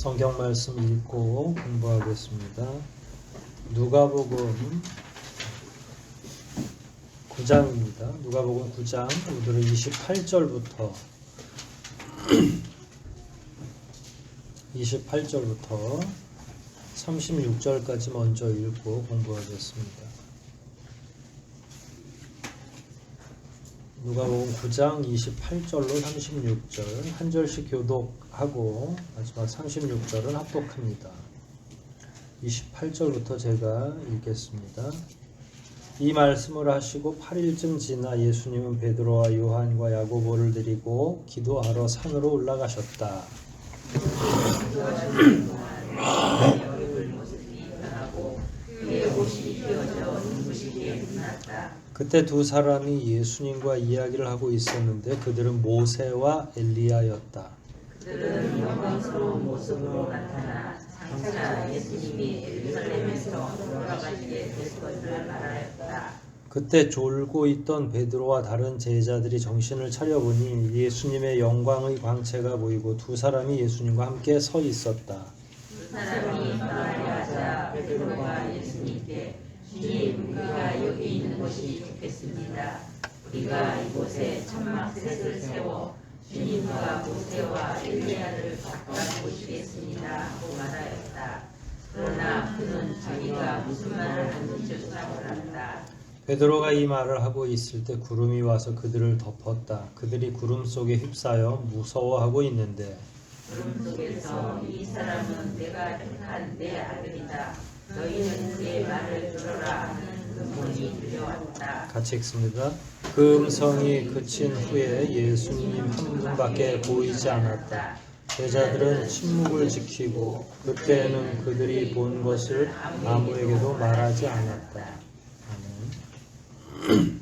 성경 말씀 읽고 공부하겠습니다. 누가복음 9장입니다. 누가복음 9장 오늘은 28절부터 36절까지 먼저 읽고 공부하겠습니다. 누가복음 9장 28절로 36절 한 절씩 교독하고 마지막 36절은 합독합니다. 28절부터 제가 읽겠습니다. 이 말씀을 하시고 8일쯤 지나 예수님은 베드로와 요한과 야고보를 데리고 기도하러 산으로 올라가셨다. 그때 두 사람이 예수님과 이야기를 하고 있었는데 그들은 모세와 엘리야였다. 그들은 영광스러운 모습으로 나타나 장차 예수님이 예루살렘에서 돌아가시게 될 것을 말하였다. 그때 졸고 있던 베드로와 다른 제자들이 정신을 차려보니 예수님의 영광의 광채가 보이고 두 사람이 예수님과 함께 서 있었다. 두 사람이 말하자 베드로가 예수님께 주님, 우리가 여기 있는 것이 좋겠습니다. 우리가 이곳에 천막셋을 세워 주님과 모세와 엘리야를 각각 모시겠습니다 하고 말하였다. 그러나 그는 자기가 무슨 말을 하는지 생각을 한다. 베드로가 이 말을 하고 있을 때 구름이 와서 그들을 덮었다. 그들이 구름 속에 휩싸여 무서워하고 있는데 구름 속에서 이 사람은 내가 택한 내 아들이다. 너희는 그의 말을 들어라 하는 음성이 들려왔다. 같이 읽습니다. 그 음성이 그친 후에 예수님 한 분밖에 보이지 않았다. 제자들은 침묵을 지키고 그때는 그들이 본 것을 아무에게도 말하지 않았다. 아멘.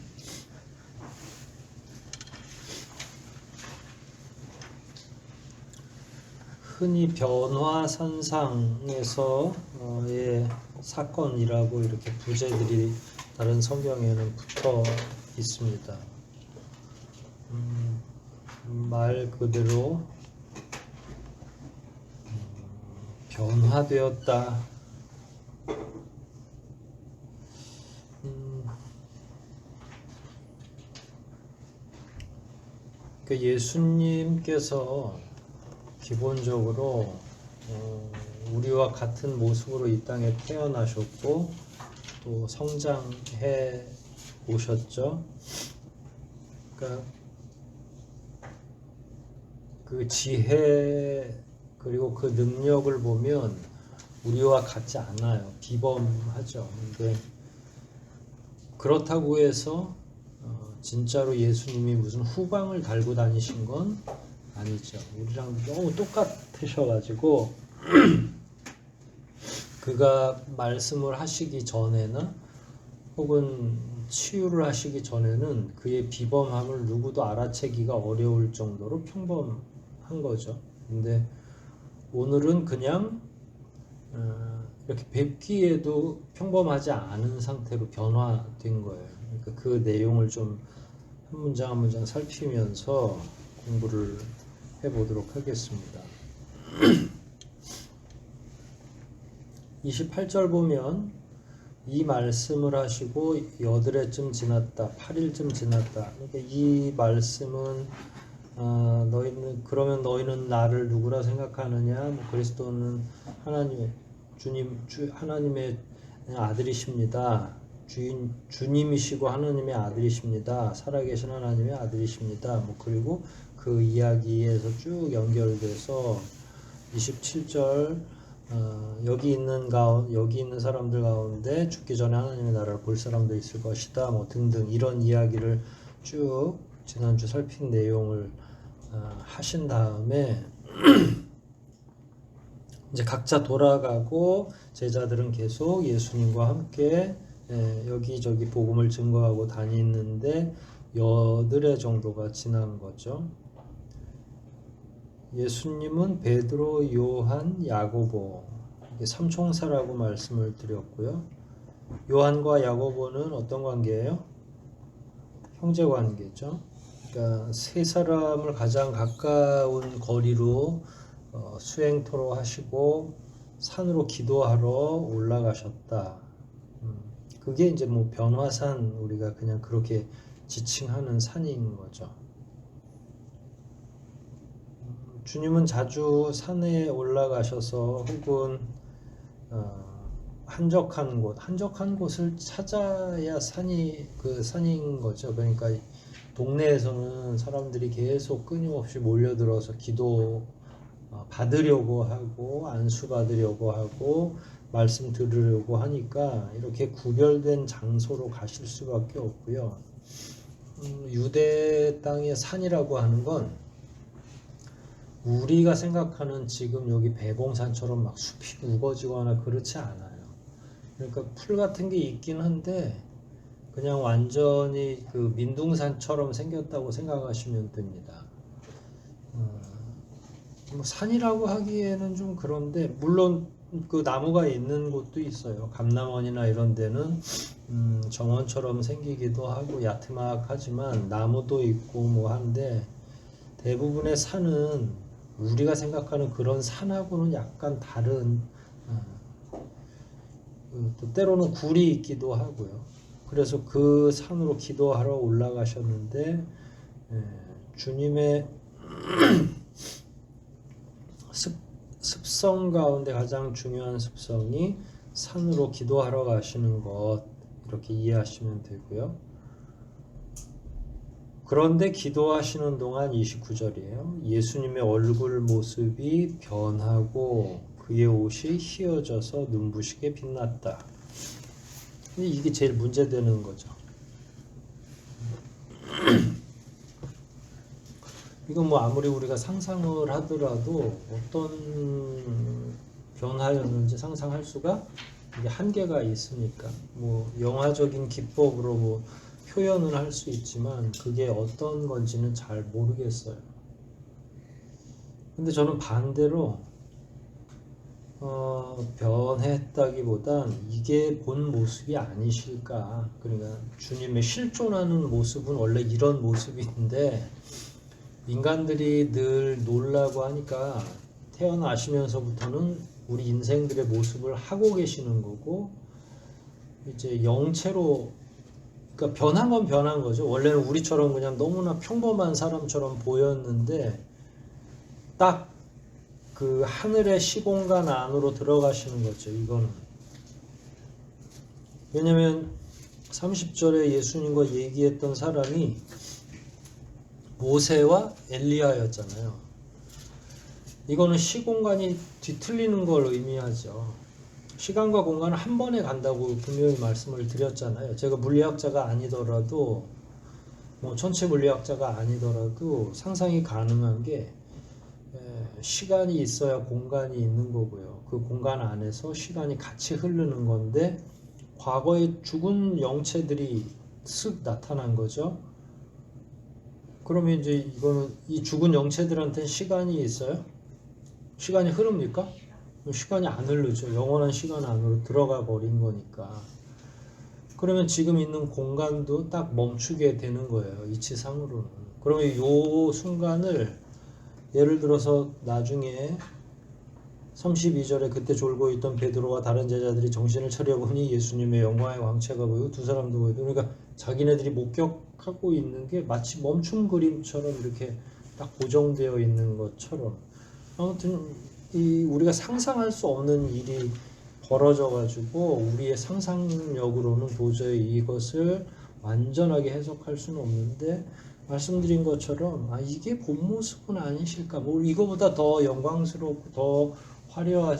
흔히 변화산상에서의 사건이라고 이렇게 부제들이 다른 성경에는 붙어 있습니다. 말 그대로 변화되었다. 예수님께서 기본적으로 우리와 같은 모습으로 이 땅에 태어나셨고 또 성장해 오셨죠. 그러니까 그 지혜 그리고 그 능력을 보면 우리와 같지 않아요. 비범하죠. 근데 그렇다고 해서 진짜로 예수님이 무슨 후광을 달고 다니신 건 아니죠. 우리랑 너무 똑같으셔가지고 그가 말씀을 하시기 전에는 혹은 치유를 하시기 전에는 그의 비범함을 누구도 알아채기가 어려울 정도로 평범한 거죠. 근데 오늘은 그냥 이렇게 뵙기에도 평범하지 않은 상태로 변화된 거예요. 그러니까 그 내용을 좀 한 문장 한 문장 살피면서 공부를 해보도록 하겠습니다. 28절 보면 이 말씀을 하시고 8회쯤 지났다, 8일쯤 지났다. 그러니까 이 말씀은 그러면 너희는 나를 누구라 생각하느냐? 그리스도는 하나님의 하나님의 아들이십니다. 주님이시고 하나님의 아들이십니다. 살아계신 하나님의 아들이십니다. 그리고 그 이야기에서 쭉 연결돼서 27절 여기 있는 사람들 가운데 죽기 전에 하나님의 나라를 볼 사람도 있을 것이다. 등등 이런 이야기를 쭉 지난주 살핀 내용을 하신 다음에 이제 각자 돌아가고 제자들은 계속 예수님과 함께 여기저기 복음을 증거하고 다니는데 8회 정도가 지난 거죠. 예수님은 베드로, 요한, 야고보 삼총사라고 말씀을 드렸고요. 요한과 야고보는 어떤 관계예요? 형제 관계죠. 그러니까 세 사람을 가장 가까운 거리로 수행토로 하시고 산으로 기도하러 올라가셨다. 그게 이제 뭐 변화산, 우리가 그냥 그렇게 지칭하는 산인 거죠. 주님은 자주 산에 올라가셔서 혹은 한적한 곳을 찾아야 산인 거죠. 그러니까 동네에서는 사람들이 계속 끊임없이 몰려들어서 기도 받으려고 하고 안수 받으려고 하고 말씀 들으려고 하니까 이렇게 구별된 장소로 가실 수밖에 없고요. 유대 땅의 산이라고 하는 건 우리가 생각하는 지금 여기 배봉산처럼 막 숲이 우거지거나 그렇지 않아요. 그러니까 풀 같은 게 있긴 한데 그냥 완전히 그 민둥산처럼 생겼다고 생각하시면 됩니다. 뭐 산이라고 하기에는 좀 그런데 물론 그 나무가 있는 곳도 있어요. 감남원이나 이런 데는 정원처럼 생기기도 하고 야트막하지만 나무도 있고 뭐 한데 대부분의 산은 우리가 생각하는 그런 산하고는 약간 다른 또 때로는 굴이 있기도 하고요. 그래서 그 산으로 기도하러 올라가셨는데 주님의 습성 가운데 가장 중요한 습성이 산으로 기도하러 가시는 것, 이렇게 이해하시면 되고요. 그런데 기도하시는 동안 29절이에요. 예수님의 얼굴 모습이 변하고 그의 옷이 휘어져서 눈부시게 빛났다. 이게 제일 문제되는 거죠. 이건 뭐 아무리 우리가 상상을 하더라도 어떤 변화였는지 상상할 수가 이게 한계가 있으니까 뭐 영화적인 기법으로 뭐 표현을 할 수 있지만 그게 어떤 건지는 잘 모르겠어요. 근데 저는 반대로 변했다기보단 이게 본 모습이 아니실까. 그러니까 주님의 실존하는 모습은 원래 이런 모습인데 인간들이 늘 놀라고 하니까 태어나시면서부터는 우리 인생들의 모습을 하고 계시는 거고 이제 영체로 그러니까 변한 건 변한 거죠. 원래는 우리처럼 그냥 너무나 평범한 사람처럼 보였는데 딱 그 하늘의 시공간 안으로 들어가시는 거죠. 이거는. 왜냐면 30절에 예수님과 얘기했던 사람이 모세와 엘리야였잖아요. 이거는 시공간이 뒤틀리는 걸 의미하죠. 시간과 공간은 한 번에 간다고 분명히 말씀을 드렸잖아요. 제가 물리학자가 아니더라도 뭐 전체 물리학자가 아니더라도 상상이 가능한 게 시간이 있어야 공간이 있는 거고요. 그 공간 안에서 시간이 같이 흐르는 건데 과거에 죽은 영체들이 쓱 나타난 거죠. 그러면 이제 이거는 이 죽은 영체들한테는 시간이 있어요? 시간이 흐릅니까? 시간이 안 흐르죠. 영원한 시간 안으로 들어가 버린 거니까. 그러면 지금 있는 공간도 딱 멈추게 되는 거예요. 이치상으로는. 그러면 이 순간을 예를 들어서 나중에 32절에 그때 졸고 있던 베드로와 다른 제자들이 정신을 차려보니 예수님의 영광의 광채가 보이고 두 사람도 보이고 그러니까 자기네들이 목격하고 있는 게 마치 멈춤 그림처럼 이렇게 딱 고정되어 있는 것처럼 아무튼 이 우리가 상상할 수 없는 일이 벌어져 가지고 우리의 상상력으로는 도저히 이것을 완전하게 해석할 수는 없는데 말씀드린 것처럼 이게 본 모습은 아니실까? 뭐 이거보다 더 영광스럽고 더 화려할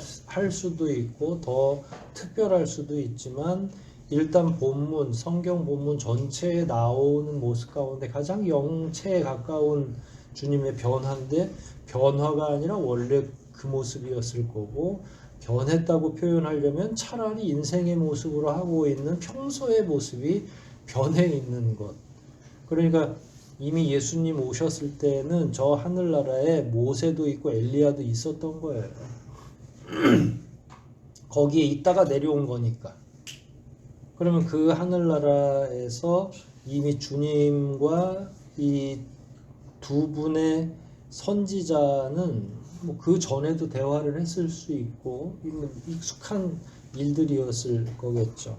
수도 있고 더 특별할 수도 있지만 일단 본문 성경 본문 전체에 나오는 모습 가운데 가장 영체에 가까운 주님의 변화인데 변화가 아니라 원래 그 모습이었을 거고 변했다고 표현하려면 차라리 인생의 모습으로 하고 있는 평소의 모습이 변해 있는 것. 그러니까 이미 예수님 오셨을 때는 저 하늘나라에 모세도 있고 엘리야도 있었던 거예요. 거기에 있다가 내려온 거니까. 그러면 그 하늘나라에서 이미 주님과 이 두 분의 선지자는 뭐 그 전에도 대화를 했을 수 있고 이미 익숙한 일들이었을 거겠죠.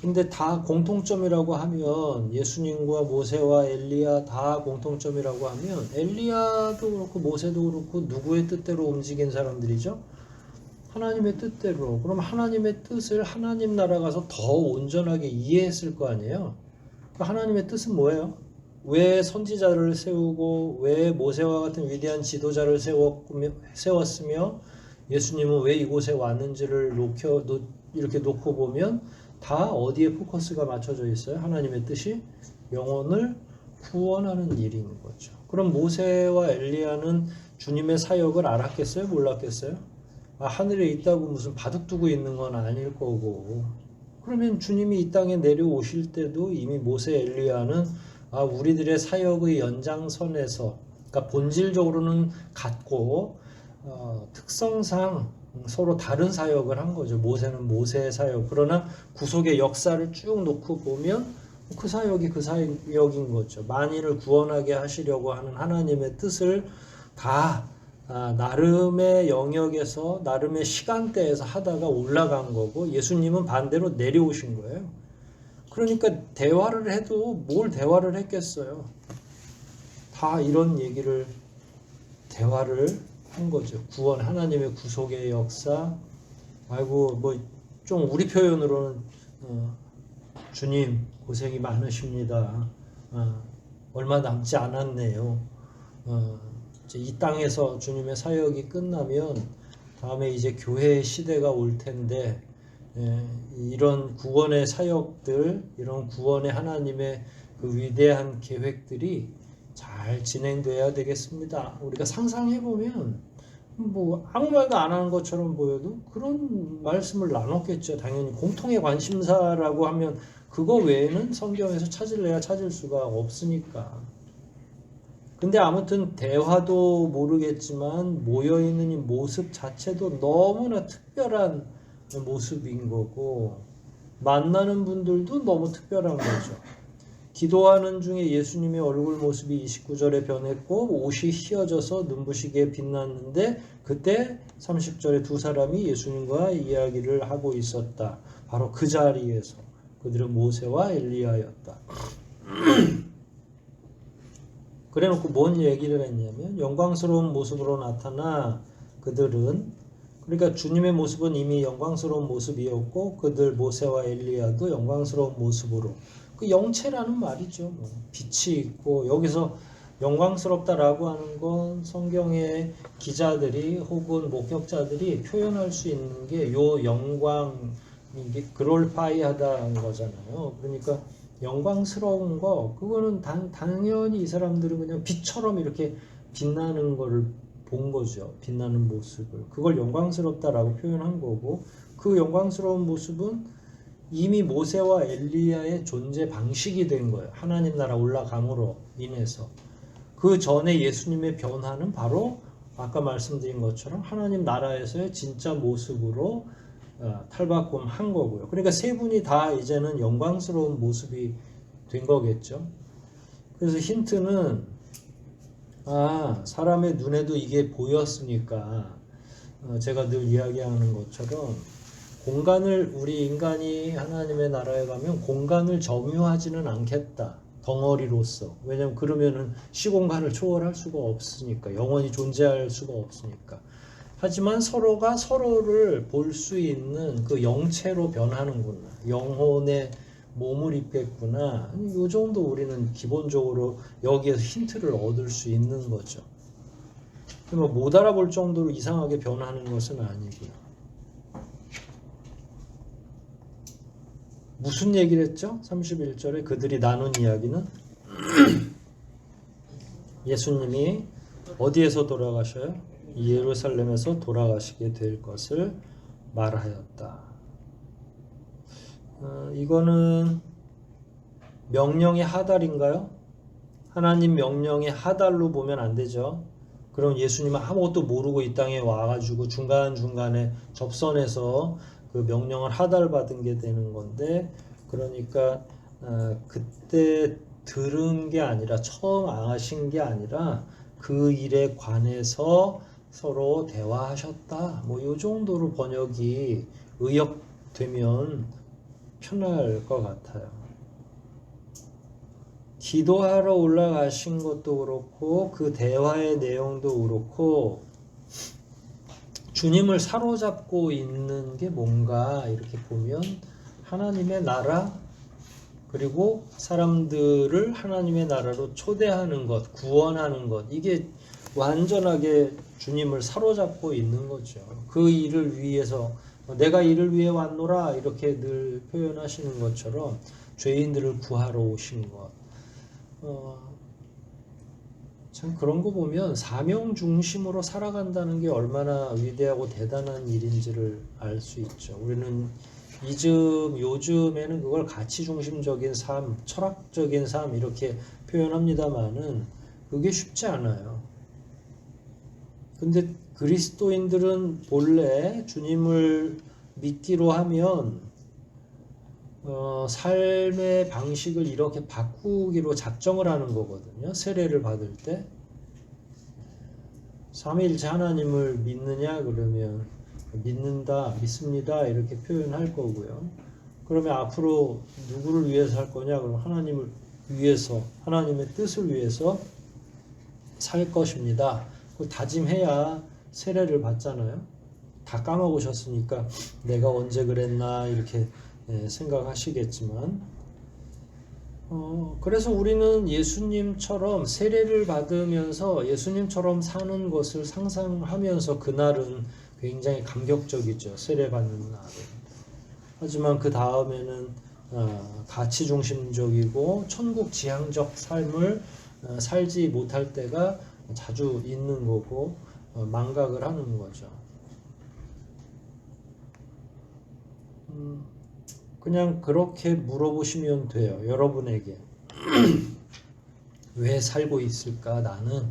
근데 다 공통점이라고 하면 예수님과 모세와 엘리야 다 공통점이라고 하면 엘리야도 그렇고 모세도 그렇고 누구의 뜻대로 움직인 사람들이죠? 하나님의 뜻대로. 그럼 하나님의 뜻을 하나님 나라 가서 더 온전하게 이해했을 거 아니에요? 하나님의 뜻은 뭐예요? 왜 선지자를 세우고 왜 모세와 같은 위대한 지도자를 세웠으며 예수님은 왜 이곳에 왔는지를 이렇게 놓고 보면 다 어디에 포커스가 맞춰져 있어요? 하나님의 뜻이 영혼을 구원하는 일인 거죠. 그럼 모세와 엘리야는 주님의 사역을 알았겠어요? 몰랐겠어요? 하늘에 있다고 무슨 바둑 두고 있는 건 아닐 거고. 그러면 주님이 이 땅에 내려오실 때도 이미 모세 엘리야는 우리들의 사역의 연장선에서, 그러니까 본질적으로는 같고 특성상 서로 다른 사역을 한 거죠. 모세는 모세의 사역. 그러나 구속의 역사를 쭉 놓고 보면 그 사역이 그 사역인 거죠. 만인을 구원하게 하시려고 하는 하나님의 뜻을 다 나름의 영역에서 나름의 시간대에서 하다가 올라간 거고, 예수님은 반대로 내려오신 거예요. 그러니까 대화를 해도 뭘 대화를 했겠어요. 다 이런 얘기를 대화를 한 거죠. 구원, 하나님의 구속의 역사. 뭐 좀 우리 표현으로는 주님 고생이 많으십니다. 얼마 남지 않았네요. 이제 이 땅에서 주님의 사역이 끝나면 다음에 이제 교회의 시대가 올 텐데, 이런 구원의 사역들, 이런 구원의 하나님의 그 위대한 계획들이 잘 진행돼야 되겠습니다. 우리가 상상해보면 뭐 아무 말도 안 하는 것처럼 보여도 그런 말씀을 나눴겠죠. 당연히 공통의 관심사라고 하면 그거 외에는 성경에서 찾을래야 찾을 수가 없으니까. 근데 아무튼 대화도 모르겠지만 모여있는 이 모습 자체도 너무나 특별한 모습인 거고, 만나는 분들도 너무 특별한 거죠. 기도하는 중에 예수님의 얼굴 모습이 29절에 변했고 옷이 휘어져서 눈부시게 빛났는데, 그때 30절에 두 사람이 예수님과 이야기를 하고 있었다. 바로 그 자리에서 그들은 모세와 엘리야였다. 그래놓고 뭔 얘기를 했냐면, 영광스러운 모습으로 나타나 그들은, 그러니까 주님의 모습은 이미 영광스러운 모습이었고 그들 모세와 엘리야도 영광스러운 모습으로, 그 영체라는 말이죠. 빛이 있고, 여기서 영광스럽다라고 하는 건 성경의 기자들이 혹은 목격자들이 표현할 수 있는 게 요 영광, 이게 글로리파이하다는 거잖아요. 그러니까 영광스러운 거, 그거는 당연히 이 사람들은 그냥 빛처럼 이렇게 빛나는 거를 본 거죠. 빛나는 모습을. 그걸 영광스럽다라고 표현한 거고, 그 영광스러운 모습은 이미 모세와 엘리야의 존재 방식이 된 거예요. 하나님 나라 올라감으로 인해서. 그 전에 예수님의 변화는 바로 아까 말씀드린 것처럼 하나님 나라에서의 진짜 모습으로 탈바꿈한 거고요. 그러니까 세 분이 다 이제는 영광스러운 모습이 된 거겠죠. 그래서 힌트는 사람의 눈에도 이게 보였으니까 제가 늘 이야기하는 것처럼 공간을, 우리 인간이 하나님의 나라에 가면 공간을 점유하지는 않겠다. 덩어리로서. 왜냐하면 그러면은 시공간을 초월할 수가 없으니까, 영원히 존재할 수가 없으니까. 하지만 서로가 서로를 볼 수 있는 그 영체로 변하는구나, 영혼의 몸을 입겠구나, 이 정도 우리는 기본적으로 여기에서 힌트를 얻을 수 있는 거죠. 못 알아볼 정도로 이상하게 변하는 것은 아니고요. 무슨 얘기를 했죠? 31절에 그들이 나눈 이야기는 예수님이 어디에서 돌아가셔요? 예루살렘에서 돌아가시게 될 것을 말하였다. 이거는 명령의 하달인가요? 하나님 명령의 하달로 보면 안 되죠. 그럼 예수님은 아무것도 모르고 이 땅에 와가지고 중간중간에 접선해서 그 명령을 하달받은 게 되는 건데, 그러니까 그때 들은 게 아니라, 처음 아신 게 아니라 그 일에 관해서 서로 대화하셨다. 뭐 이 정도로 번역이 의역되면 편할 것 같아요. 기도하러 올라가신 것도 그렇고 그 대화의 내용도 그렇고 주님을 사로잡고 있는 게 뭔가 이렇게 보면 하나님의 나라 그리고 사람들을 하나님의 나라로 초대하는 것, 구원하는 것 이게 완전하게 주님을 사로잡고 있는 거죠. 그 일을 위해서 내가 이를 위해 왔노라 이렇게 늘 표현하시는 것처럼 죄인들을 구하러 오신 것. 참 그런 거 보면 사명 중심으로 살아간다는 게 얼마나 위대하고 대단한 일인지를 알 수 있죠. 우리는 요즘에는 그걸 가치 중심적인 삶, 철학적인 삶 이렇게 표현합니다만은 그게 쉽지 않아요. 근데 그리스도인들은 본래 주님을 믿기로 하면 삶의 방식을 이렇게 바꾸기로 작정을 하는 거거든요. 세례를 받을 때 삼위일체 하나님을 믿느냐 그러면 믿는다, 믿습니다 이렇게 표현할 거고요. 그러면 앞으로 누구를 위해서 할 거냐 그러면 하나님을 위해서, 하나님의 뜻을 위해서 살 것입니다. 그걸 다짐해야 세례를 받잖아요. 다 까먹으셨으니까 내가 언제 그랬나 이렇게 생각하시겠지만 그래서 우리는 예수님처럼 세례를 받으면서 예수님처럼 사는 것을 상상하면서 그날은 굉장히 감격적이죠. 세례 받는 날은. 하지만 그 다음에는 가치 중심적이고 천국 지향적 삶을 살지 못할 때가 자주 있는 거고 망각을 하는 거죠. 그냥 그렇게 물어보시면 돼요. 여러분에게 왜 살고 있을까 나는?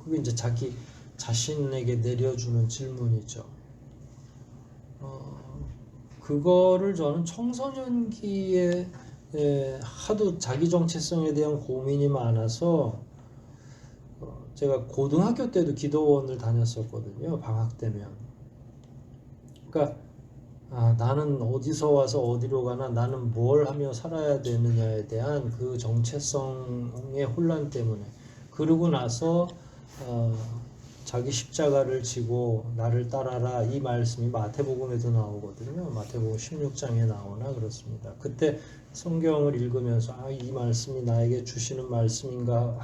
그게 이제 자기 자신에게 내려주는 질문이죠. 그거를 저는 청소년기에 하도 자기 정체성에 대한 고민이 많아서 제가 고등학교 때도 기도원을 다녔었거든요. 방학 때면. 그러니까 나는 어디서 와서 어디로 가나 나는 뭘 하며 살아야 되느냐에 대한 그 정체성의 혼란 때문에 그러고 나서 자기 십자가를 지고 나를 따라라 이 말씀이 마태복음에도 나오거든요. 마태복음 16장에 나오나 그렇습니다. 그때 성경을 읽으면서 이 말씀이 나에게 주시는 말씀인가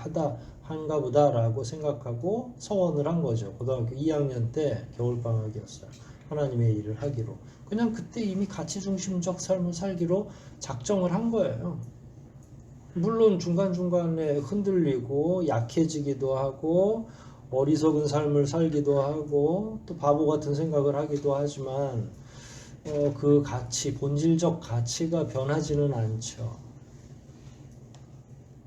한가 보다라고 생각하고 서원을 한 거죠. 고등학교 2학년 때 겨울방학이었어요. 하나님의 일을 하기로. 그냥 그때 이미 가치 중심적 삶을 살기로 작정을 한 거예요. 물론 중간중간에 흔들리고 약해지기도 하고 어리석은 삶을 살기도 하고 또 바보 같은 생각을 하기도 하지만 그 가치, 본질적 가치가 변하지는 않죠.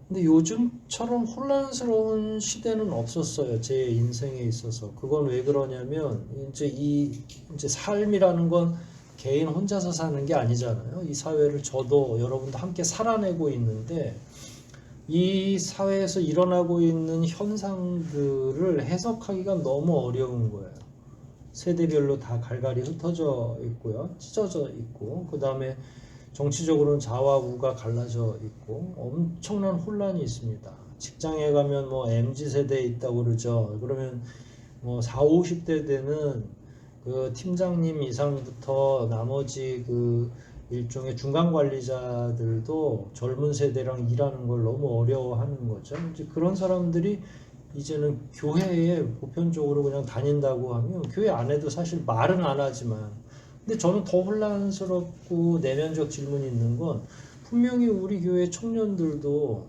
근데 요즘처럼 혼란스러운 시대는 없었어요. 제 인생에 있어서. 그건 왜 그러냐면 이제 삶이라는 건 개인 혼자서 사는 게 아니잖아요. 이 사회를 저도 여러분도 함께 살아내고 있는데 이 사회에서 일어나고 있는 현상들을 해석하기가 너무 어려운 거예요. 세대별로 다 갈갈이 흩어져 있고요. 찢어져 있고 그 다음에 정치적으로는 좌와 우가 갈라져 있고 엄청난 혼란이 있습니다. 직장에 가면 뭐 MZ세대에 있다고 그러죠. 그러면 뭐 40, 50대 되는 그 팀장님 이상부터 나머지 그 일종의 중간 관리자들도 젊은 세대랑 일하는 걸 너무 어려워하는 거죠. 이제 그런 사람들이 이제는 교회에 보편적으로 그냥 다닌다고 하면 교회 안에도 사실 말은 안 하지만 근데 저는 더 혼란스럽고 내면적 질문이 있는 건 분명히 우리 교회 청년들도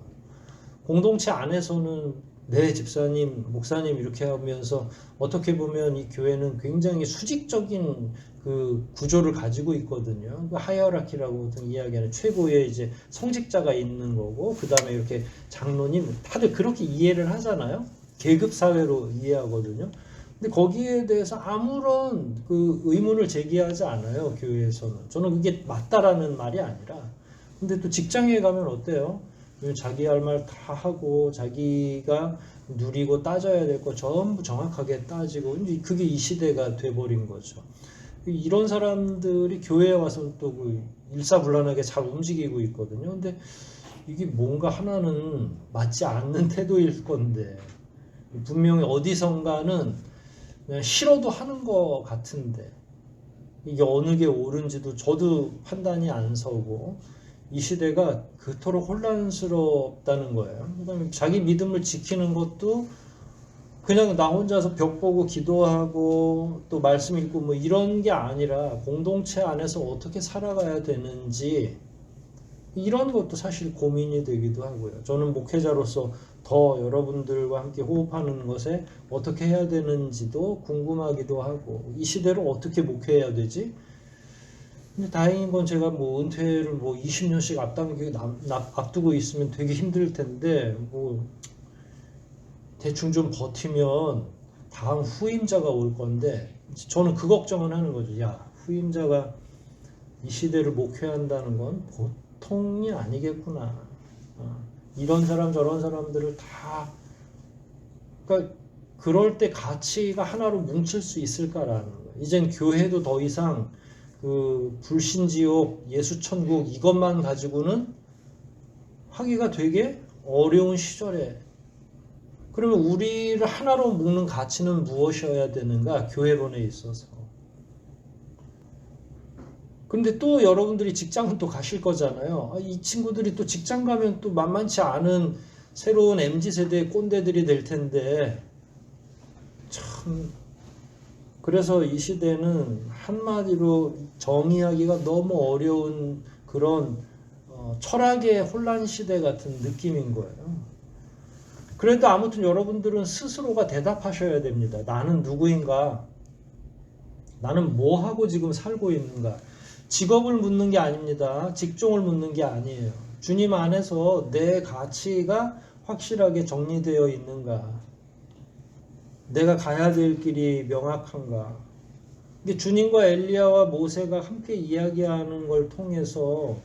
공동체 안에서는 네 집사님, 목사님 이렇게 하면서 어떻게 보면 이 교회는 굉장히 수직적인 그 구조를 가지고 있거든요. 그 하이어라키라고 이야기하는 최고의 이제 성직자가 있는 거고 그 다음에 이렇게 장로님 다들 그렇게 이해를 하잖아요. 계급 사회로 이해하거든요. 근데 거기에 대해서 아무런 그 의문을 제기하지 않아요. 교회에서는. 저는 그게 맞다라는 말이 아니라. 근데 또 직장에 가면 어때요? 자기 할 말 다 하고 자기가 누리고 따져야 될 거 전부 정확하게 따지고 그게 이 시대가 돼버린 거죠. 이런 사람들이 교회에 와서 또 그 일사불란하게 잘 움직이고 있거든요. 근데 이게 뭔가 하나는 맞지 않는 태도일 건데 분명히 어디선가는 그냥 싫어도 하는 것 같은데 이게 어느 게 옳은지도 저도 판단이 안 서고 이 시대가 그토록 혼란스럽다는 거예요. 그다음에 자기 믿음을 지키는 것도 그냥 나 혼자서 벽 보고 기도하고 또 말씀 읽고 뭐 이런 게 아니라 공동체 안에서 어떻게 살아가야 되는지 이런 것도 사실 고민이 되기도 하고요. 저는 목회자로서 더 여러분들과 함께 호흡하는 것에 어떻게 해야 되는지도 궁금하기도 하고 이 시대로 어떻게 목회해야 되지? 근데 다행인 건 제가 뭐 은퇴를 뭐 20년씩 앞두고 있으면 되게 힘들 텐데 뭐 대충 좀 버티면 다음 후임자가 올 건데 저는 그 걱정은 하는 거죠. 야, 후임자가 이 시대를 목회한다는 건 보통이 아니겠구나. 이런 사람 저런 사람들을 다 그러니까 그럴 때 가치가 하나로 뭉칠 수 있을까라는 거예요. 이젠 교회도 더 이상 그 불신지옥 예수천국 이것만 가지고는 하기가 되게 어려운 시절에 그러면 우리를 하나로 묶는 가치는 무엇이어야 되는가? 교회론에 있어서. 근데 또 여러분들이 직장은 또 가실 거잖아요. 이 친구들이 또 직장 가면 또 만만치 않은 새로운 MZ세대의 꼰대들이 될 텐데 참 그래서 이 시대는 한마디로 정의하기가 너무 어려운 그런 철학의 혼란 시대 같은 느낌인 거예요. 그래도 아무튼 여러분들은 스스로가 대답하셔야 됩니다. 나는 누구인가? 나는 뭐 하고 지금 살고 있는가? 직업을 묻는 게 아닙니다. 직종을 묻는 게 아니에요. 주님 안에서 내 가치가 확실하게 정리되어 있는가? 내가 가야 될 길이 명확한가? 근데 주님과 엘리야와 모세가 함께 이야기하는 걸 통해서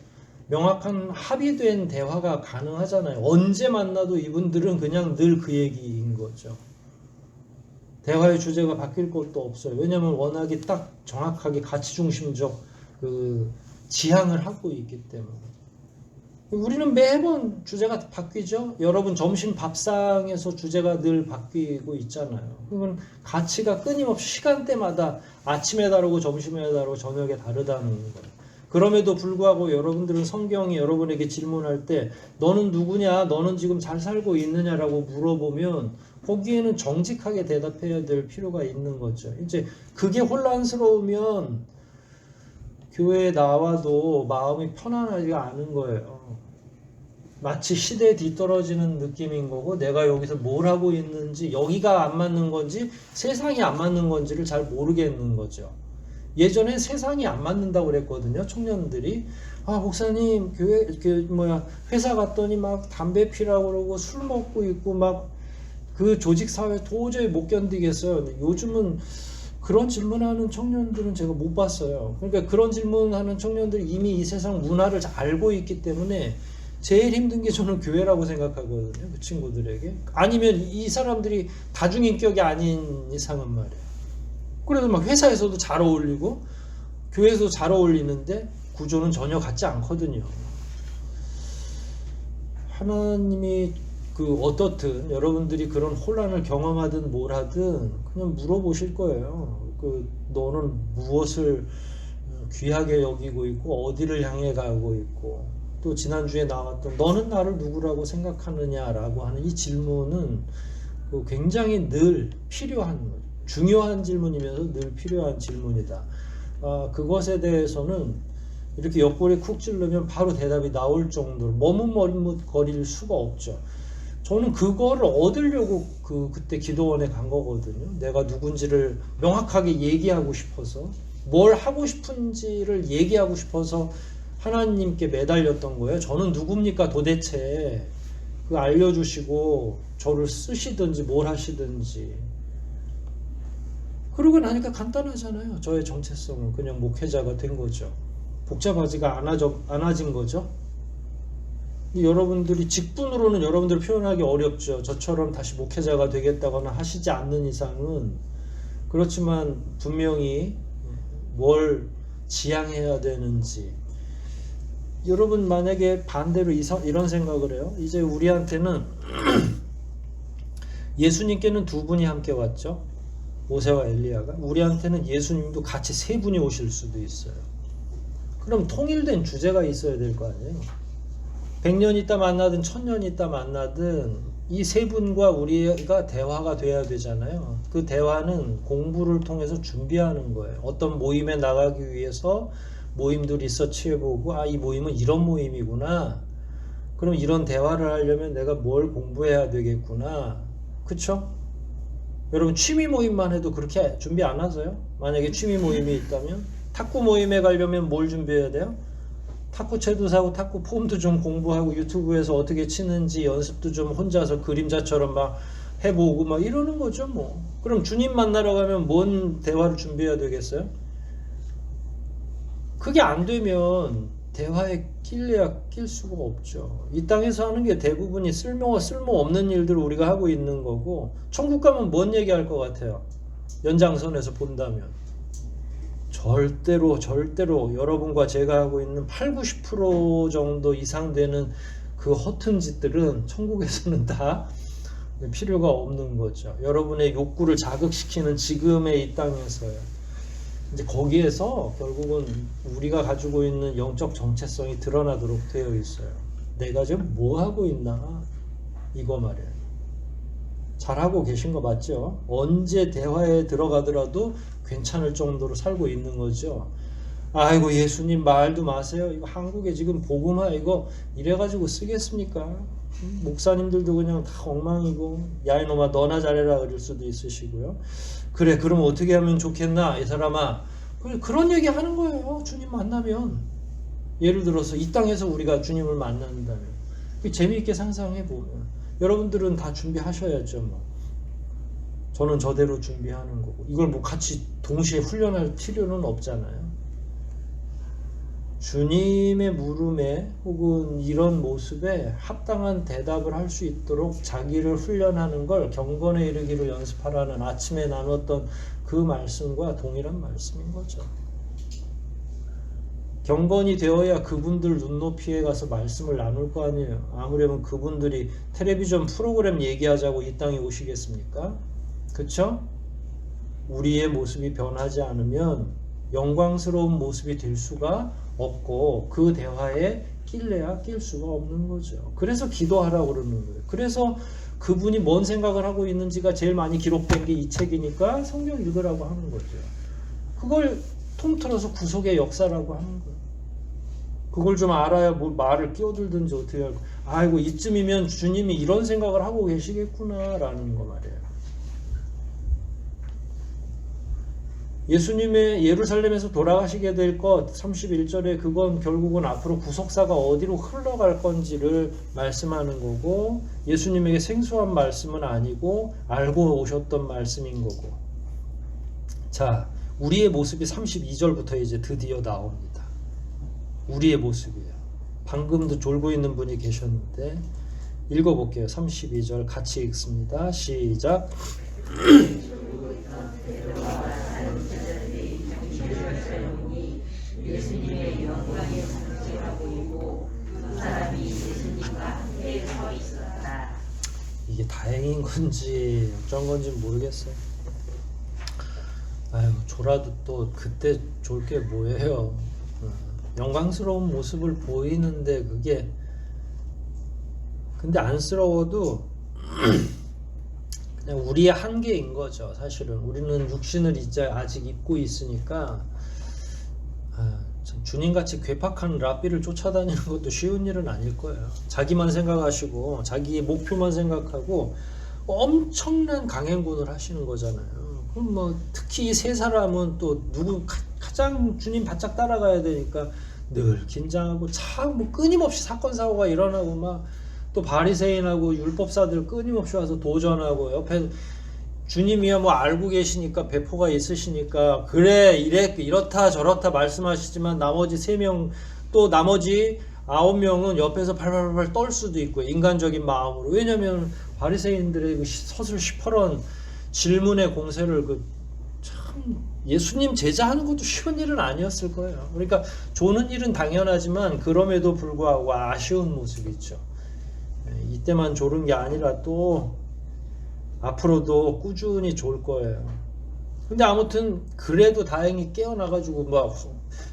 명확한 합의된 대화가 가능하잖아요. 언제 만나도 이분들은 그냥 늘 그 얘기인 거죠. 대화의 주제가 바뀔 것도 없어요. 왜냐하면 워낙에 딱 정확하게 가치 중심적 그 지향을 하고 있기 때문에. 우리는 매번 주제가 바뀌죠. 여러분 점심 밥상에서 주제가 늘 바뀌고 있잖아요. 그건 가치가 끊임없이 시간대마다 아침에 다르고 점심에 다르고 저녁에 다르다는 거예요. 그럼에도 불구하고 여러분들은 성경이 여러분에게 질문할 때 너는 누구냐? 너는 지금 잘 살고 있느냐라고 물어보면 거기에는 정직하게 대답해야 될 필요가 있는 거죠. 이제 그게 혼란스러우면 교회에 나와도 마음이 편안하지가 않은 거예요. 마치 시대에 뒤떨어지는 느낌인 거고 내가 여기서 뭘 하고 있는지 여기가 안 맞는 건지 세상이 안 맞는 건지를 잘 모르겠는 거죠. 예전에 세상이 안 맞는다고 그랬거든요. 청년들이 목사님 교회 회사 갔더니 막 담배 피라고 그러고 술 먹고 있고 막 그 조직 사회 도저히 못 견디겠어요. 근데 요즘은 그런 질문하는 청년들은 제가 못 봤어요. 그러니까 그런 질문하는 청년들이 이미 이 세상 문화를 잘 알고 있기 때문에 제일 힘든 게 저는 교회라고 생각하거든요. 그 친구들에게. 아니면 이 사람들이 다중인격이 아닌 이상은 말이에요. 그래도 막 회사에서도 잘 어울리고 교회에서도 잘 어울리는데 구조는 전혀 같지 않거든요. 하나님이 어떻든 여러분들이 그런 혼란을 경험하든 뭘 하든 그냥 물어보실 거예요. 너는 무엇을 귀하게 여기고 있고 어디를 향해 가고 있고 또 지난주에 나왔던 너는 나를 누구라고 생각하느냐라고 하는 이 질문은 굉장히 늘 필요한 거죠. 중요한 질문이면서 늘 필요한 질문이다. 그것에 대해서는 이렇게 옆구리 쿡 찌르면 바로 대답이 나올 정도로 머뭇머뭇거릴 수가 없죠. 저는 그거를 얻으려고 그때 기도원에 간 거거든요. 내가 누군지를 명확하게 얘기하고 싶어서 뭘 하고 싶은지를 얘기하고 싶어서 하나님께 매달렸던 거예요. 저는 누굽니까 도대체 알려주시고 저를 쓰시든지 뭘 하시든지. 그러고 나니까 간단하잖아요. 저의 정체성은 그냥 목회자가 된 거죠. 복잡하지가 않아진 거죠. 여러분들이 직분으로는 여러분들 표현하기 어렵죠. 저처럼 다시 목회자가 되겠다거나 하시지 않는 이상은. 그렇지만 분명히 뭘 지향해야 되는지. 여러분 만약에 반대로 이런 생각을 해요. 이제 우리한테는 예수님께는 두 분이 함께 왔죠. 모세와 엘리야가. 우리한테는 예수님도 같이 세 분이 오실 수도 있어요. 그럼 통일된 주제가 있어야 될 거 아니에요. 100년 있다 만나든 1000년 있다 만나든 이 세 분과 우리가 대화가 돼야 되잖아요. 그 대화는 공부를 통해서 준비하는 거예요. 어떤 모임에 나가기 위해서 모임도 리서치해보고 이 모임은 이런 모임이구나. 그럼 이런 대화를 하려면 내가 뭘 공부해야 되겠구나. 그쵸? 여러분 취미 모임만 해도 그렇게 준비 안 하세요? 만약에 취미 모임이 있다면 탁구 모임에 가려면 뭘 준비해야 돼요? 탁구채도 사고 탁구 폼도 좀 공부하고 유튜브에서 어떻게 치는지 연습도 좀 혼자서 그림자처럼 막 해보고 막 이러는 거죠 뭐. 그럼 주님 만나러 가면 뭔 대화를 준비해야 되겠어요? 그게 안 되면 대화에 낄래야 낄 수가 없죠. 이 땅에서 하는 게 대부분이 쓸모없는 일들을 우리가 하고 있는 거고, 천국 가면 뭔 얘기할 것 같아요? 연장선에서 본다면 절대로 여러분과 제가 하고 있는 80-90% 정도 이상 되는 그 허튼 짓들은 천국에서는 다 필요가 없는 거죠. 여러분의 욕구를 자극시키는 지금의 이 땅에서요. 이제 거기에서 결국은 우리가 가지고 있는 영적 정체성이 드러나도록 되어 있어요. 내가 지금 뭐 하고 있나? 이거 말이에요. 잘하고 계신 거 맞죠? 언제 대화에 들어가더라도 괜찮을 정도로 살고 있는 거죠. 아이고 예수님 말도 마세요. 이거 한국에 지금 복음화 이거 이래가지고 쓰겠습니까? 목사님들도 그냥 다 엉망이고 야 이놈아 너나 잘해라 그럴 수도 있으시고요. 그래 그럼 어떻게 하면 좋겠나 이 사람아. 그런 얘기 하는 거예요. 주님 만나면. 예를 들어서 이 땅에서 우리가 주님을 만난다면 재미있게 상상해 보면 여러분들은 다 준비하셔야죠. 뭐. 저는 저대로 준비하는 거고 이걸 뭐 같이 동시에 훈련할 필요는 없잖아요. 주님의 물음에 혹은 이런 모습에 합당한 대답을 할 수 있도록 자기를 훈련하는 걸 경건에 이르기를 연습하라는 아침에 나눴던 그 말씀과 동일한 말씀인 거죠. 경건이 되어야 그분들 눈높이에 가서 말씀을 나눌 거 아니에요. 아무래도 그분들이 텔레비전 프로그램 얘기하자고 이 땅에 오시겠습니까? 그쵸? 우리의 모습이 변하지 않으면 영광스러운 모습이 될 수가 없고 그 대화에 낄래야 낄 수가 없는 거죠. 그래서 기도하라고 그러는 거예요. 그래서 그분이 뭔 생각을 하고 있는지가 제일 많이 기록된 게 이 책이니까 성경 읽으라고 하는 거죠. 그걸 통틀어서 구속의 역사라고 하는 거예요. 그걸 좀 알아야 뭐 말을 끼어들든지 어떻게 할까. 아이고 이쯤이면 주님이 이런 생각을 하고 계시겠구나 라는 거 말이에요. 예수님의 예루살렘에서 돌아가시게 될 것 31절에 그건 결국은 앞으로 구속사가 어디로 흘러갈 건지를 말씀하는 거고 예수님에게 생소한 말씀은 아니고 알고 오셨던 말씀인 거고. 자, 우리의 모습이 32절부터 이제 드디어 나옵니다. 우리의 모습이에요. 방금도 졸고 있는 분이 계셨는데 읽어볼게요. 32절 같이 읽습니다. 시작. 예수님의 영광의 상징을 보이고 두 사람이 예수님과 함께 서 있었다. 이게 다행인 건지 어쩐 건지 모르겠어요. 아유 졸아도 또 그때 졸 게 뭐예요. 영광스러운 모습을 보이는데 그게 근데 안쓰러워도 그냥 우리의 한계인 거죠. 사실은 우리는 육신을 이제 아직 입고 있으니까 주님같이 괴팍한 랍비를 쫓아다니는 것도 쉬운 일은 아닐 거예요. 자기만 생각하시고 자기의 목표만 생각하고 엄청난 강행군을 하시는 거잖아요. 그럼 뭐 특히 이 세 사람은 또 누구 가장 주님 바짝 따라가야 되니까 늘 긴장하고 참 뭐 끊임없이 사건 사고가 일어나고 막 또 바리새인하고 율법사들 끊임없이 와서 도전하고 옆에 주님이야 뭐 알고 계시니까 배포가 있으시니까 그래 이렇다 저렇다 말씀하시지만 나머지 3명 또 나머지 9명은 옆에서 발발발 떨 수도 있고 인간적인 마음으로. 왜냐하면 바리새인들의 그 서술 시퍼런 질문의 공세를 참 예수님 제자하는 것도 쉬운 일은 아니었을 거예요. 그러니까 조는 일은 당연하지만 그럼에도 불구하고 아쉬운 모습이죠. 이때만 조른 게 아니라 또 앞으로도 꾸준히 졸 거예요. 근데 아무튼 그래도 다행히 깨어나가지고 막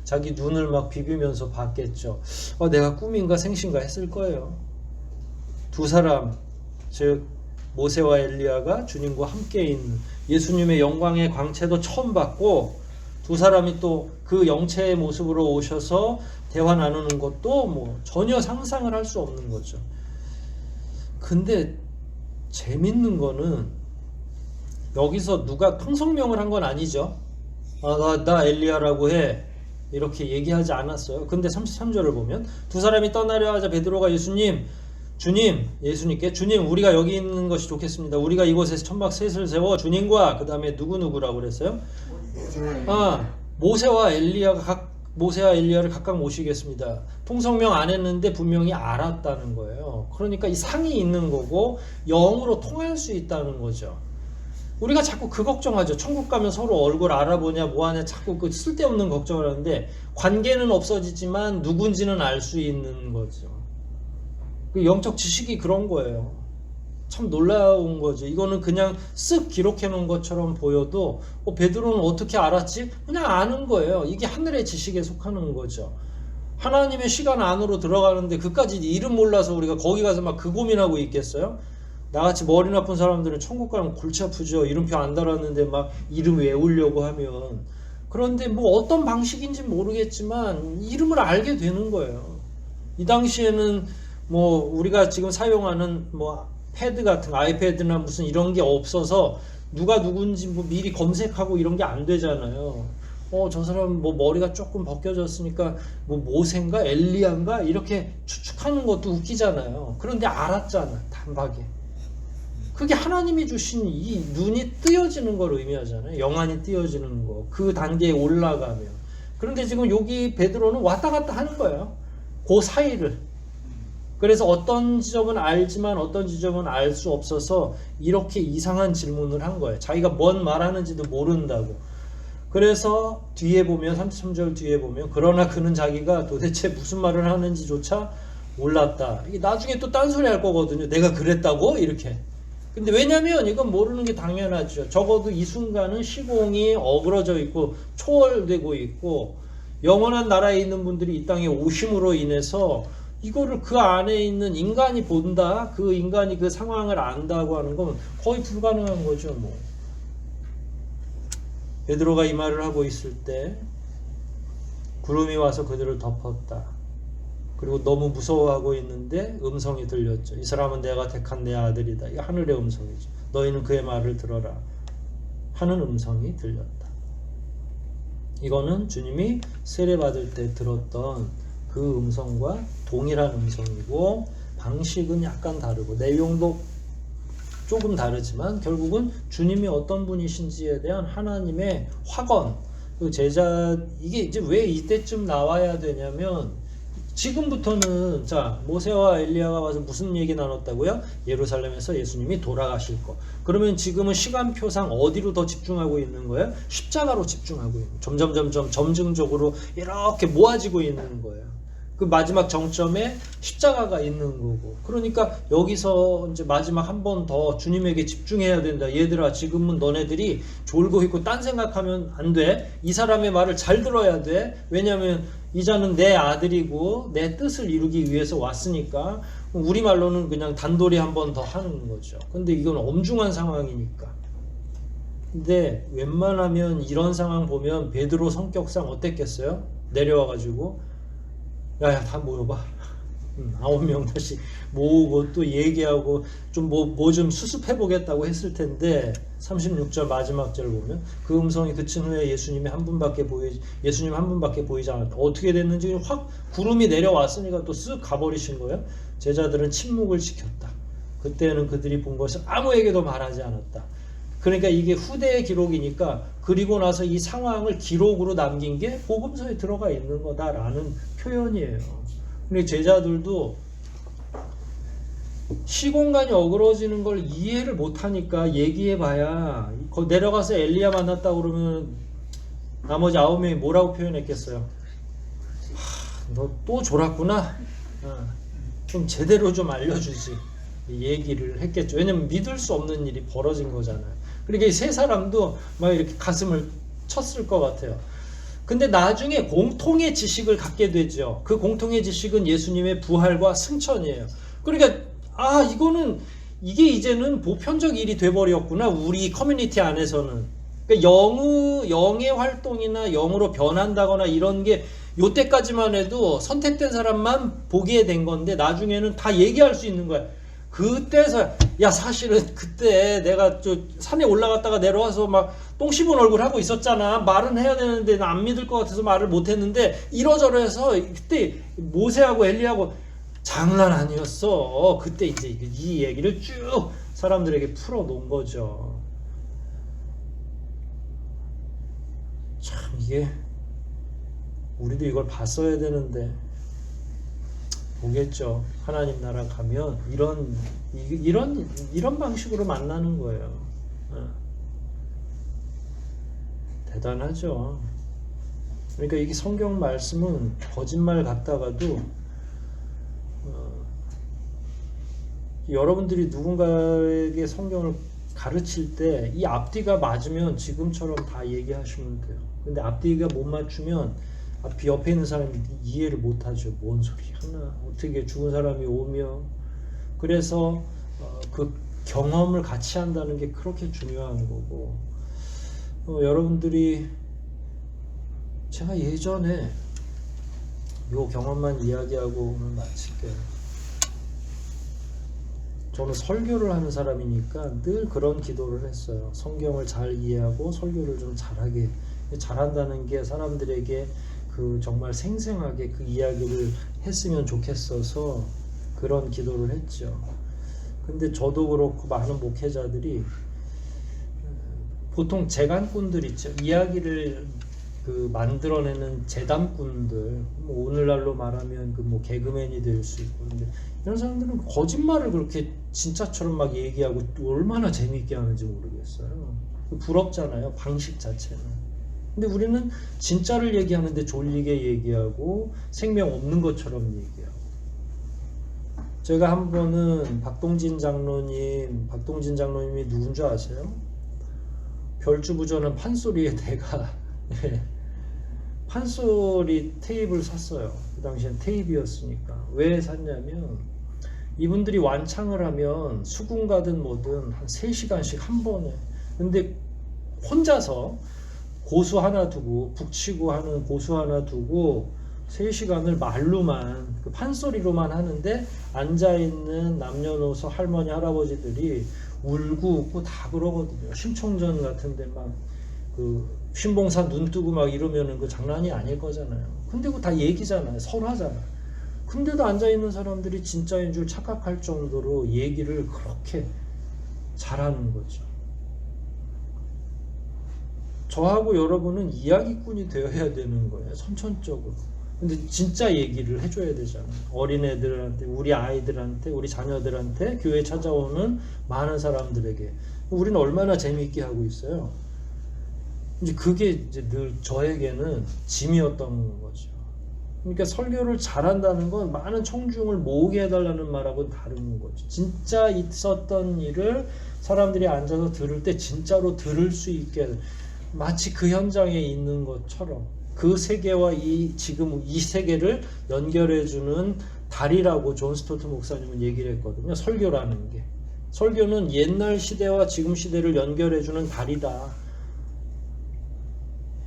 자기 눈을 막 비비면서 봤겠죠. 내가 꿈인가 생신가 했을 거예요. 두 사람, 즉 모세와 엘리야가 주님과 함께 있는 예수님의 영광의 광채도 처음 봤고, 두 사람이 또 그 영체의 모습으로 오셔서 대화 나누는 것도 뭐 전혀 상상을 할 수 없는 거죠. 근데 재밌는 거는 여기서 누가 통성명을 한 건 아니죠. 나 엘리야라고 해, 이렇게 얘기하지 않았어요. 근데 33절을 보면 두 사람이 떠나려 하자 베드로가 예수님께 주님, 우리가 여기 있는 것이 좋겠습니다. 우리가 이곳에서 천막 셋을 세워 주님과 그 다음에 누구라고 그랬어요? 모세와 엘리야를 각각 모시겠습니다. 통성명 안 했는데 분명히 알았다는 거예요. 그러니까 이 상이 있는 거고 영으로 통할 수 있다는 거죠. 우리가 자꾸 그 걱정하죠. 천국 가면 서로 얼굴 알아보냐 뭐하냐 자꾸 그 쓸데없는 걱정을 하는데, 관계는 없어지지만 누군지는 알 수 있는 거죠. 그 영적 지식이 그런 거예요. 참 놀라운 거죠. 이거는 그냥 쓱 기록해 놓은 것처럼 보여도 베드로는 어떻게 알았지? 그냥 아는 거예요. 이게 하늘의 지식에 속하는 거죠. 하나님의 시간 안으로 들어가는데 그까지 이름 몰라서 우리가 거기 가서 막 그 고민하고 있겠어요? 나같이 머리 나쁜 사람들은 천국 가면 골치 아프죠. 이름표 안 달았는데 막 이름 외우려고 하면. 그런데 뭐 어떤 방식인지 모르겠지만 이름을 알게 되는 거예요. 이 당시에는 뭐 우리가 지금 사용하는 뭐 패드 같은 아이패드나 무슨 이런 게 없어서 누가 누군지 뭐 미리 검색하고 이런 게 안 되잖아요. 저 사람 뭐 머리가 조금 벗겨졌으니까 뭐 모세인가 엘리야인가 이렇게 추측하는 것도 웃기잖아요. 그런데 알았잖아, 단박에. 그게 하나님이 주신 이 눈이 뜨여지는 걸 의미하잖아요. 영안이 뜨여지는 거. 그 단계에 올라가면. 그런데 지금 여기 베드로는 왔다 갔다 하는 거예요. 그 사이를. 그래서 어떤 지점은 알지만 어떤 지점은 알 수 없어서 이렇게 이상한 질문을 한 거예요. 자기가 뭔 말하는지도 모른다고. 그래서 뒤에 보면 33절 뒤에 보면 그러나 그는 자기가 도대체 무슨 말을 하는지조차 몰랐다. 이게 나중에 또 딴소리 할 거거든요. 내가 그랬다고? 이렇게. 근데 왜냐면 이건 모르는 게 당연하죠. 적어도 이 순간은 시공이 어그러져 있고 초월되고 있고 영원한 나라에 있는 분들이 이 땅에 오심으로 인해서 이거를 그 안에 있는 인간이 본다, 그 인간이 그 상황을 안다고 하는 건 거의 불가능한 거죠. 뭐 베드로가 이 말을 하고 있을 때 구름이 와서 그들을 덮었다. 그리고 너무 무서워하고 있는데 음성이 들렸죠. 이 사람은 내가 택한 내 아들이다. 이 하늘의 음성이죠. 너희는 그의 말을 들어라 하는 음성이 들렸다. 이거는 주님이 세례받을 때 들었던 그 음성과 동일한 음성이고 방식은 약간 다르고 내용도 조금 다르지만 결국은 주님이 어떤 분이신지에 대한 하나님의 확언. 그 제자 이게 이제 왜 이때쯤 나와야 되냐면 지금부터는 자 모세와 엘리야가 와서 무슨 얘기 나눴다고요? 예루살렘에서 예수님이 돌아가실 거. 그러면 지금은 시간표상 어디로 더 집중하고 있는 거예요? 십자가로 집중하고 있는 거예요. 점점 점증적으로 이렇게 모아지고 있는 거예요. 그 마지막 정점에 십자가가 있는 거고. 그러니까 여기서 이제 마지막 한 번 더 주님에게 집중해야 된다. 얘들아, 지금은 너네들이 졸고 있고 딴 생각하면 안 돼. 이 사람의 말을 잘 들어야 돼. 왜냐하면 이 자는 내 아들이고 내 뜻을 이루기 위해서 왔으니까. 우리말로는 그냥 단돌이 한 번 더 하는 거죠. 근데 이건 엄중한 상황이니까. 근데 웬만하면 이런 상황 보면 베드로 성격상 어땠겠어요? 내려와가지고 야야 다 모여봐. 9명 다시 모으고 또 얘기하고 좀 뭐 좀 수습해보겠다고 했을 텐데 36절 마지막 절을 보면 그 음성이 그친 후에 예수님 한 분밖에 보이지 않았다. 어떻게 됐는지 확 구름이 내려왔으니까 또 쓱 가버리신 거예요. 제자들은 침묵을 지켰다. 그때는 그들이 본 것을 아무에게도 말하지 않았다. 그러니까 이게 후대의 기록이니까 그리고 나서 이 상황을 기록으로 남긴 게 복음서에 들어가 있는 거다라는 표현이에요. 우리 제자들도 시공간이 어그러지는 걸 이해를 못하니까 얘기해봐야 내려가서 엘리야 만났다고 그러면 나머지 9명이 뭐라고 표현했겠어요? 너 또 졸았구나. 좀 제대로 좀 알려주지. 얘기를 했겠죠. 왜냐면 믿을 수 없는 일이 벌어진 거잖아요. 그러니까 이 세 사람도 막 이렇게 가슴을 쳤을 것 같아요. 근데 나중에 공통의 지식을 갖게 되죠. 그 공통의 지식은 예수님의 부활과 승천이에요. 그러니까 이게 이제는 보편적 일이 돼버렸구나. 우리 커뮤니티 안에서는. 그러니까 영의 활동이나 영으로 변한다거나 이런 게 요때까지만 해도 선택된 사람만 보게 된 건데 나중에는 다 얘기할 수 있는 거야. 그때서 사실은 그때 내가 산에 올라갔다가 내려와서 막 똥 씹은 얼굴 하고 있었잖아. 말은 해야 되는데 나 안 믿을 것 같아서 말을 못 했는데 이러저러해서 그때 모세하고 엘리하고 장난 아니었어. 그때 이제 이 얘기를 쭉 사람들에게 풀어놓은 거죠. 참 이게 우리도 이걸 봤어야 되는데 보겠죠. 하나님 나라 가면 이런 방식으로 만나는 거예요. 대단하죠. 그러니까 이게 성경 말씀은 거짓말 같다가도 여러분들이 누군가에게 성경을 가르칠 때 이 앞뒤가 맞으면 지금처럼 다 얘기하시면 돼요. 근데 앞뒤가 못 맞추면 앞이 옆에 있는 사람이 이해를 못하죠. 뭔 소리 하나, 어떻게 죽은 사람이 오며. 그래서 그 경험을 같이 한다는 게 그렇게 중요한 거고, 여러분들이 제가 예전에 요 경험만 이야기하고 오늘 마칠게요. 저는 설교를 하는 사람이니까 늘 그런 기도를 했어요. 성경을 잘 이해하고 설교를 좀 잘한다는 게 사람들에게 정말 생생하게 그 이야기를 했으면 좋겠어서 그런 기도를 했죠. 근데 저도 그렇고 많은 목회자들이 보통 재간꾼들 있죠. 이야기를 만들어내는 재담꾼들, 오늘날로 말하면 개그맨이 될 수 있고, 근데 이런 사람들은 거짓말을 그렇게 진짜처럼 막 얘기하고 얼마나 재미있게 하는지 모르겠어요. 부럽잖아요, 방식 자체는. 근데 우리는 진짜를 얘기하는데 졸리게 얘기하고 생명 없는 것처럼 얘기하고. 제가 한 번은 박동진 장로님이 누군 줄 아세요? 별주부전은 판소리의 대가. 판소리 테이프를 샀어요. 그 당시엔 테이프였으니까. 왜 샀냐면 이분들이 완창을 하면 수군 가든 뭐든 한 3시간씩 한 번에. 근데 혼자서 고수 하나 두고 북치고 하는 고수 하나 두고 3시간을 말로만 판소리로만 하는데 앉아있는 남녀노소 할머니 할아버지들이 울고 웃고 다 그러거든요. 심청전 같은데 막 신봉사 눈 뜨고 막 이러면은 장난이 아닐 거잖아요. 근데 그거 다 얘기잖아요. 설화잖아. 근데도 앉아있는 사람들이 진짜인 줄 착각할 정도로 얘기를 그렇게 잘하는 거죠. 저하고 여러분은 이야기꾼이 되어야 되는 거예요. 선천적으로. 근데 진짜 얘기를 해줘야 되잖아요. 어린애들한테, 우리 아이들한테, 우리 자녀들한테, 교회 찾아오는 많은 사람들에게. 우리는 얼마나 재미있게 하고 있어요. 이제 그게 이제 늘 저에게는 짐이었던 거죠. 그러니까 설교를 잘한다는 건 많은 청중을 모으게 해달라는 말하고는 다른 거죠. 진짜 있었던 일을 사람들이 앉아서 들을 때 진짜로 들을 수 있게, 마치 그 현장에 있는 것처럼 그 세계와 지금 이 세계를 연결해주는 다리라고 존 스토트 목사님은 얘기를 했거든요. 설교라는 게. 설교는 옛날 시대와 지금 시대를 연결해주는 다리다.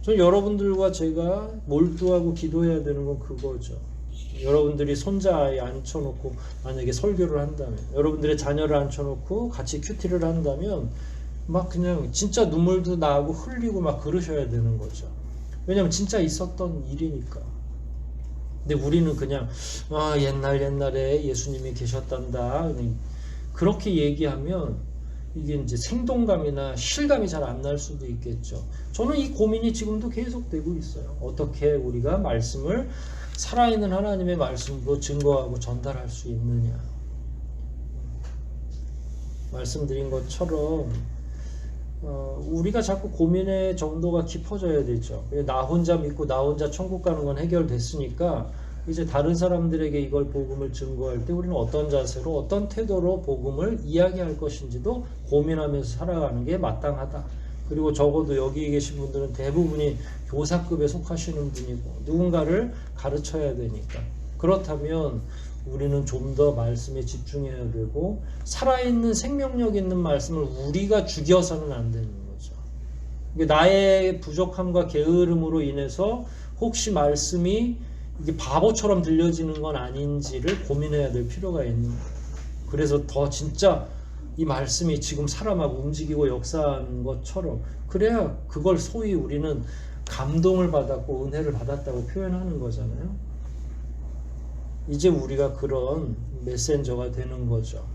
저는 여러분들과 제가 몰두하고 기도해야 되는 건 그거죠. 여러분들이 손자아이 앉혀놓고 만약에 설교를 한다면, 여러분들의 자녀를 앉혀놓고 같이 큐티를 한다면 막 그냥 진짜 눈물도 나고 흘리고 막 그러셔야 되는 거죠. 왜냐면 진짜 있었던 일이니까. 근데 우리는 그냥 옛날에 예수님이 계셨단다 그렇게 얘기하면 이게 이제 생동감이나 실감이 잘 안 날 수도 있겠죠. 저는 이 고민이 지금도 계속되고 있어요. 어떻게 우리가 말씀을 살아있는 하나님의 말씀으로 증거하고 전달할 수 있느냐. 말씀드린 것처럼 우리가 자꾸 고민의 정도가 깊어져야 되죠. 나 혼자 믿고 나 혼자 천국 가는 건 해결됐으니까 이제 다른 사람들에게 이걸 복음을 증거할 때 우리는 어떤 자세로 어떤 태도로 복음을 이야기할 것인지도 고민하면서 살아가는 게 마땅하다. 그리고 적어도 여기 계신 분들은 대부분이 교사급에 속하시는 분이고 누군가를 가르쳐야 되니까 그렇다면 우리는 좀 더 말씀에 집중해야 되고 살아있는 생명력 있는 말씀을 우리가 죽여서는 안 되는 거죠. 나의 부족함과 게으름으로 인해서 혹시 말씀이 이게 바보처럼 들려지는 건 아닌지를 고민해야 될 필요가 있는 거예요. 그래서 더 진짜 이 말씀이 지금 사람하고 움직이고 역사하는 것처럼 그래야 그걸 소위 우리는 감동을 받았고 은혜를 받았다고 표현하는 거잖아요. 이제 우리가 그런 메신저가 되는 거죠.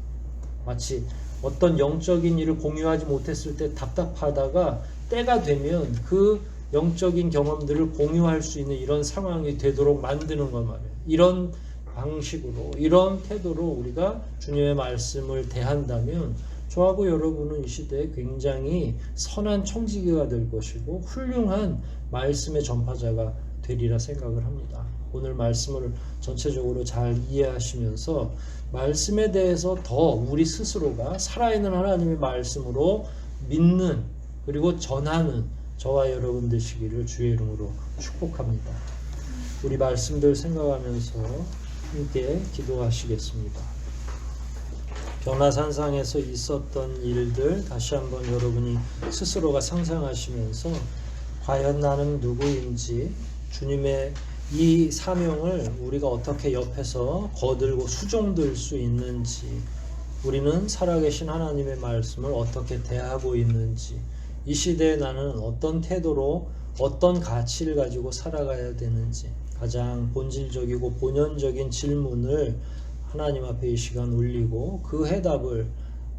마치 어떤 영적인 일을 공유하지 못했을 때 답답하다가 때가 되면 그 영적인 경험들을 공유할 수 있는 이런 상황이 되도록 만드는 것 말이에요. 이런 방식으로 이런 태도로 우리가 주님의 말씀을 대한다면 저하고 여러분은 이 시대에 굉장히 선한 청지기가 될 것이고 훌륭한 말씀의 전파자가 되리라 생각을 합니다. 오늘 말씀을 전체적으로 잘 이해하시면서 말씀에 대해서 더 우리 스스로가 살아있는 하나님의 말씀으로 믿는 그리고 전하는 저와 여러분 되시기를 주의 이름으로 축복합니다. 우리 말씀들 생각하면서 함께 기도하시겠습니다. 변화산상에서 있었던 일들 다시 한번 여러분이 스스로가 상상하시면서 과연 나는 누구인지 주님의 이 사명을 우리가 어떻게 옆에서 거들고 수종들 수 있는지 우리는 살아계신 하나님의 말씀을 어떻게 대하고 있는지 이 시대에 나는 어떤 태도로 어떤 가치를 가지고 살아가야 되는지 가장 본질적이고 본연적인 질문을 하나님 앞에 이 시간 올리고 그 해답을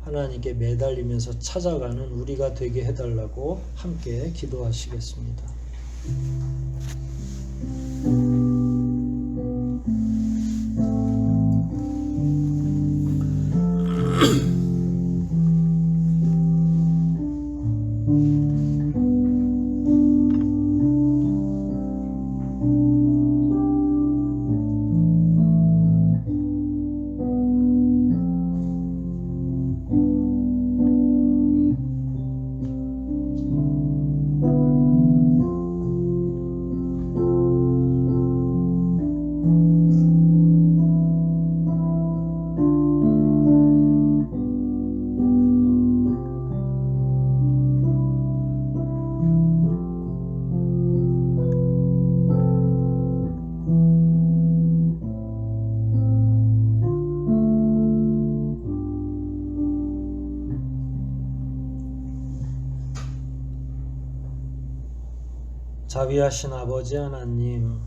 하나님께 매달리면서 찾아가는 우리가 되게 해달라고 함께 기도하시겠습니다. 자비하신 아버지 하나님,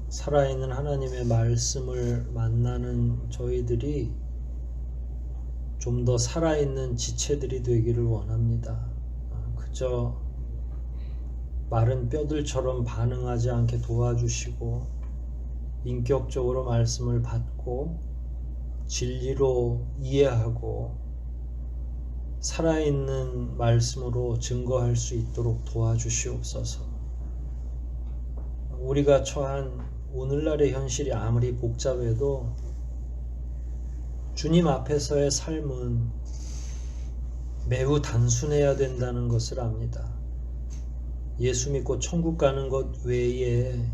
살아있는 하나님의 말씀을 만나는 저희들이 좀 더 살아있는 지체들이 되기를 원합니다. 그저 마른 뼈들처럼 반응하지 않게 도와주시고 인격적으로 말씀을 받고 진리로 이해하고 살아있는 말씀으로 증거할 수 있도록 도와주시옵소서. 우리가 처한 오늘날의 현실이 아무리 복잡해도 주님 앞에서의 삶은 매우 단순해야 된다는 것을 압니다. 예수 믿고 천국 가는 것 외에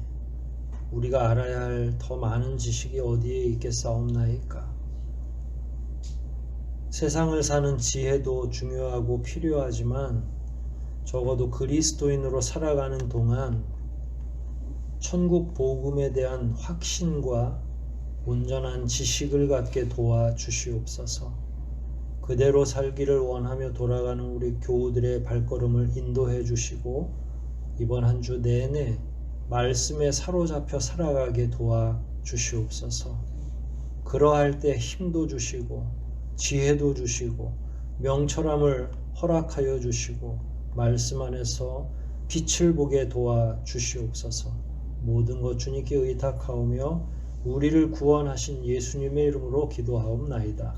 우리가 알아야 할 더 많은 지식이 어디에 있겠사옵나이까. 세상을 사는 지혜도 중요하고 필요하지만 적어도 그리스도인으로 살아가는 동안 천국 복음에 대한 확신과 온전한 지식을 갖게 도와주시옵소서. 그대로 살기를 원하며 돌아가는 우리 교우들의 발걸음을 인도해 주시고 이번 한 주 내내 말씀에 사로잡혀 살아가게 도와주시옵소서. 그러할 때 힘도 주시고 지혜도 주시고 명철함을 허락하여 주시고 말씀 안에서 빛을 보게 도와주시옵소서. 모든 것 주님께 의탁하오며 우리를 구원하신 예수님의 이름으로 기도하옵나이다.